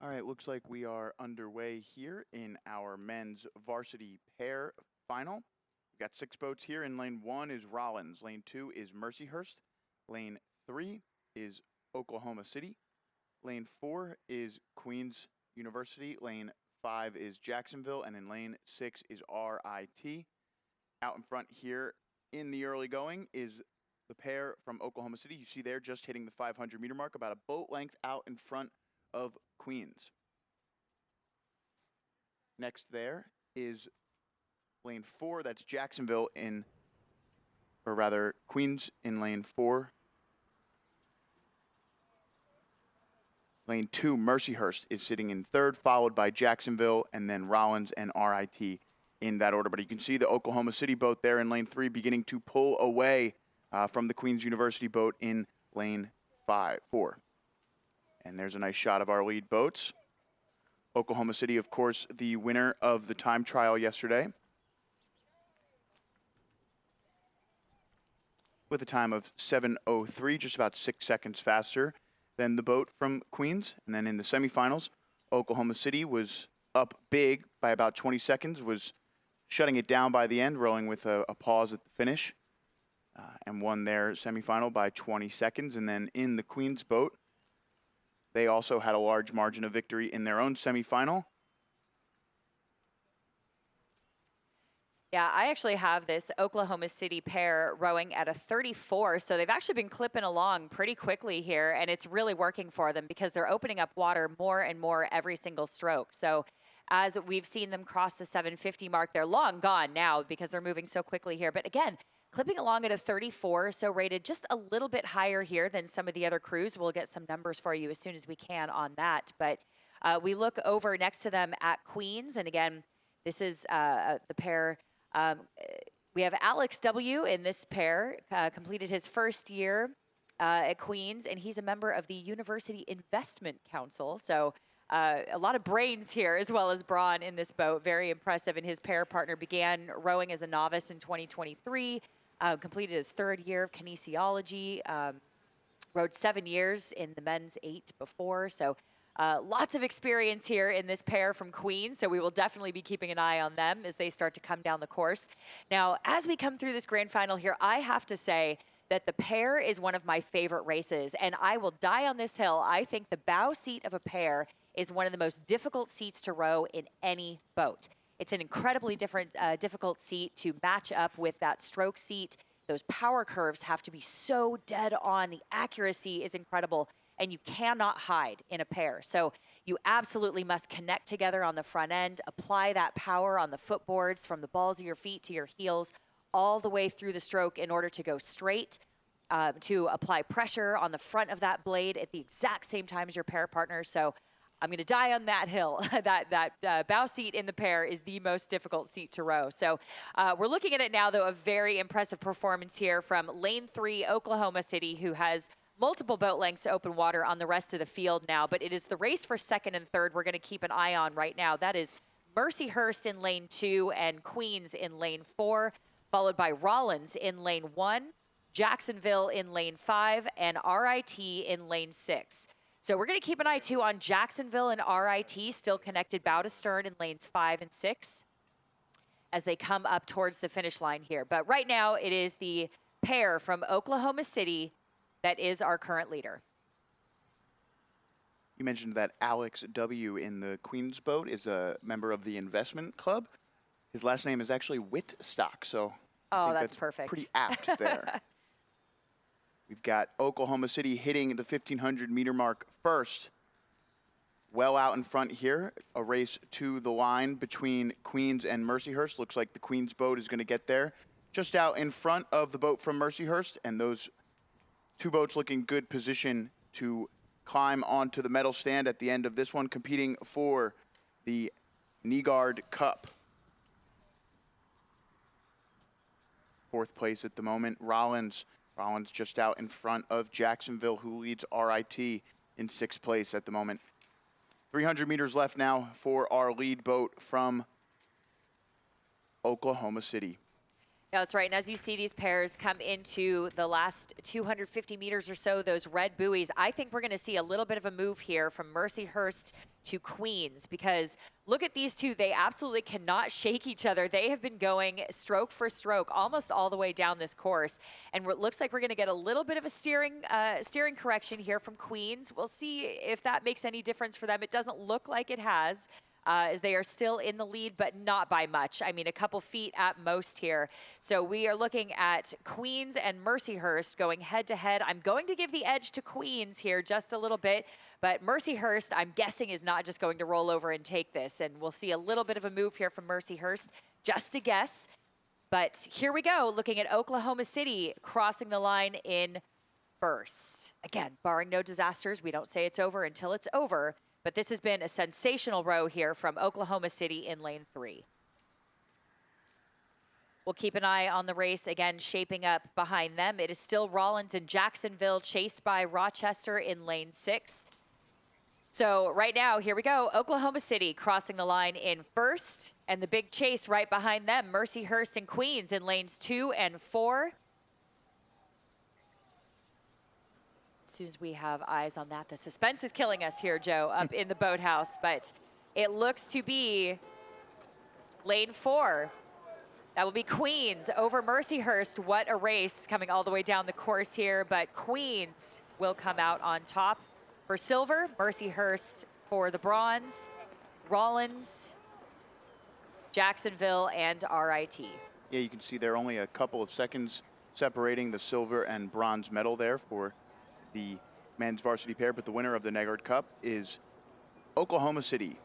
All right, looks like we are underway here in our men's varsity pair final. We've got 6 boats here. In lane 1 is Rollins. Lane 2 is Mercyhurst. Lane 3 is Oklahoma City. Lane 4 is Queens University. Lane 5 is Jacksonville. And in lane 6 is RIT. Out in front here in the early going is the pair from Oklahoma City. You see there just hitting the 500-meter mark, about a boat length out in front of Queens. Next there is lane 4. That's Jacksonville or rather Queens in lane 4. Lane 2, Mercyhurst is sitting in 3rd, followed by Jacksonville and then Rollins and RIT in that order. But you can see the Oklahoma City boat there in lane 3 beginning to pull away from the Queens University boat in lane 4. And there's a nice shot of our lead boats. Oklahoma City, of course, the winner of the time trial yesterday, with a time of 7:03, just about 6 seconds faster than the boat from Queens. And then in the semifinals, Oklahoma City was up big by about 20 seconds, was shutting it down by the end, rolling with a pause at the finish, and won their semifinal by 20 seconds. And then in the Queens boat, they also had a large margin of victory in their own semifinal. Yeah, I actually have this Oklahoma City pair rowing at a 34, so they've actually been clipping along pretty quickly here, and it's really working for them because they're opening up water more and more every single stroke. So as we've seen them cross the 750 mark, they're long gone now because they're moving so quickly here. But again, clipping along at a 34, so rated just a little bit higher here than some of the other crews. We'll get some numbers for you as soon as we can on that. But we look over next to them at Queens, and again, this is the pair. We have Alex W. in this pair, completed his first year at Queens, and he's a member of the University Investment Council. So a lot of brains here, as well as brawn in this boat. Very impressive. And his pair partner began rowing as a novice in 2023, completed his 3rd year of kinesiology, rowed 7 years in the men's 8 before. So lots of experience here in this pair from Queens, so we will definitely be keeping an eye on them as they start to come down the course. Now, as we come through this grand final here, I have to say that the pair is one of my favorite races, and I will die on this hill. I think the bow seat of a pair is one of the most difficult seats to row in any boat. It's an incredibly difficult seat to match up with that stroke seat. Those power curves have to be so dead on. The accuracy is incredible, and you cannot hide in a pair. So you absolutely must connect together on the front end, apply that power on the footboards from the balls of your feet to your heels all the way through the stroke in order to go straight, to apply pressure on the front of that blade at the exact same time as your pair partner. So I'm going to die on that hill. that bow seat in the pair is the most difficult seat to row. So we're looking at it now, though, a very impressive performance here from lane 3, Oklahoma City, who has multiple boat lengths to open water on the rest of the field now. But it is the race for 2nd and 3rd we're going to keep an eye on right now. That is Mercyhurst in lane 2 and Queens in lane 4, followed by Rollins in lane 1, Jacksonville in lane 5, and RIT in lane 6. So we're going to keep an eye, too, on Jacksonville and RIT, still connected bow to stern in lanes 5 and 6 as they come up towards the finish line here. But right now, it is the pair from Oklahoma City that is our current leader. You mentioned that Alex W. in the Queens boat is a member of the investment club. His last name is actually Whitstock, so I think that's perfect. Pretty apt there. We've got Oklahoma City hitting the 1,500-meter mark first. Well out in front here, a race to the line between Queens and Mercyhurst. Looks like the Queens boat is going to get there. Just out in front of the boat from Mercyhurst, and those 2 boats looking good position to climb onto the medal stand at the end of this one, competing for the Nygaard Cup. 4th place at the moment, Rollins just out in front of Jacksonville, who leads RIT in 6th place at the moment. 300 meters left now for our lead boat from Oklahoma City. Yeah, that's right. And as you see these pairs come into the last 250 meters or so, those red buoys, I think we're going to see a little bit of a move here from Mercyhurst to Queens, because look at these two. They absolutely cannot shake each other. They have been going stroke for stroke almost all the way down this course. And it looks like we're going to get a little bit of a steering correction here from Queens. We'll see if that makes any difference for them. It doesn't look like it has. As they are still in the lead, but not by much. I mean, a couple feet at most here. So we are looking at Queens and Mercyhurst going head to head. I'm going to give the edge to Queens here just a little bit, but Mercyhurst, I'm guessing, is not just going to roll over and take this. And we'll see a little bit of a move here from Mercyhurst, just a guess. But here we go, looking at Oklahoma City crossing the line in first. Again, barring no disasters, we don't say it's over until it's over. But this has been a sensational row here from Oklahoma City in lane 3. We'll keep an eye on the race, again, shaping up behind them. It is still Rollins and Jacksonville, chased by Rochester in lane 6. So right now, here we go. Oklahoma City crossing the line in first, and the big chase right behind them, Mercyhurst and Queens in lanes 2 and 4. As soon as we have eyes on that, the suspense is killing us here, Joe, up in the boathouse, but it looks to be lane 4. That will be Queens over Mercyhurst. What a race coming all the way down the course here, but Queens will come out on top for silver, Mercyhurst for the bronze, Rollins, Jacksonville, and RIT. Yeah, you can see there are only a couple of seconds separating the silver and bronze medal there for the men's varsity pair, but the winner of the Neggard Cup is Oklahoma City.